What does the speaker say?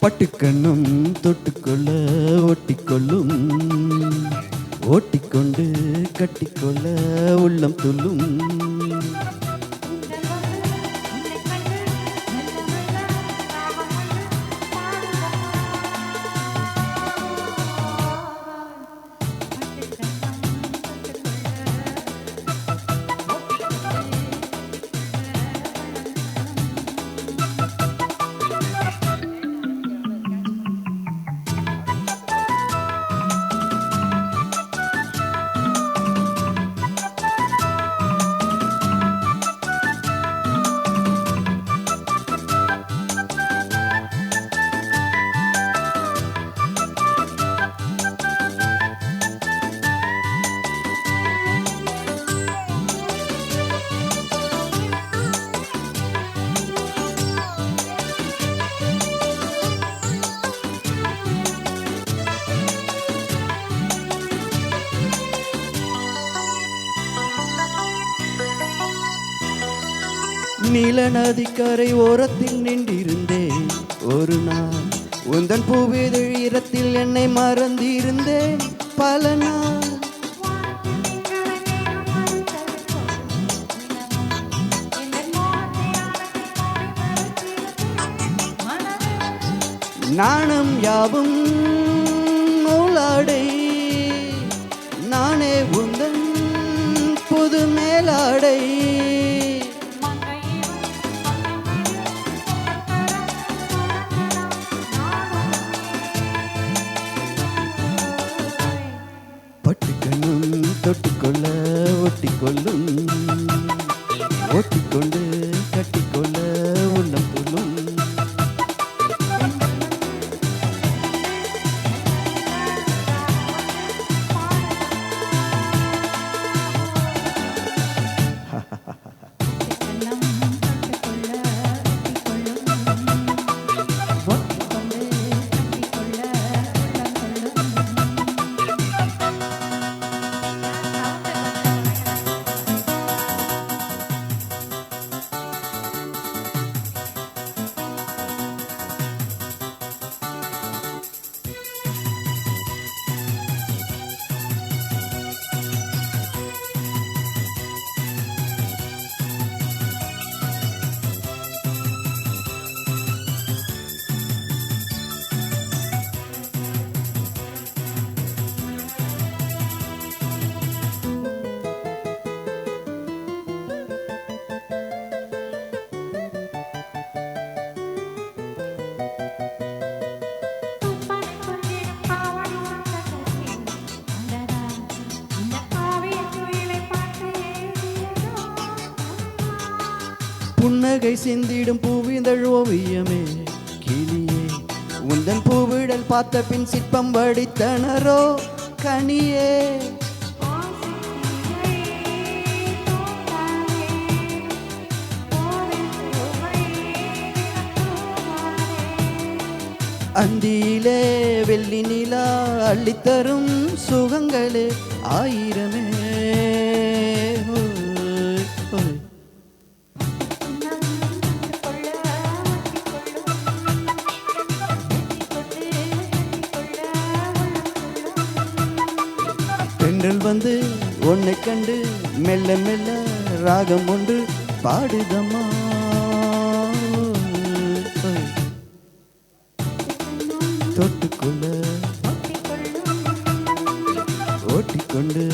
பட்டுக்கண்ணும் தொட்டுக்கொள்ள ஒட்டிக்கொள்ளும், ஓட்டிக்கொண்டு கட்டிக்கொள்ள உள்ளம் துள்ளும். நீல நதிக்கரை ஓரத்தில் நின்றிருந்தேன் ஒரு நாள், உந்தன் பூவிதழ் ஈரத்தில் என்னை மறந்திருந்தேன் பல நாள். நாணம் யாவும் நூலாடை, நானே உந்தன் புது மேலாடை. பட்டுக்கண்ணும் தொட்டுக்கொள்ள ஒட்டிக்கொள்ளும், ஓட்டிக்கொண்டு கட்டிக்கொள்ள உள்ளம் துள்ளும். புன்னகை சிந்திடும் பூவிதழ் ஓவியமே கிளியே, உந்தன் பூவிடல் பார்த்த பின் சிற்பம் வடித்தனரோ கனியே. அந்தியிலே வெள்ளி நிலா அள்ளித்தரும் சுகங்களே ஆயிரமே. தென்றல் வந்து உன்னை கண்டு மெல்ல மெல்ல ராகம் ஒன்று பாடுதம்மா. தொட்டுக்கொள்ள ஓட்டிக்கொண்டு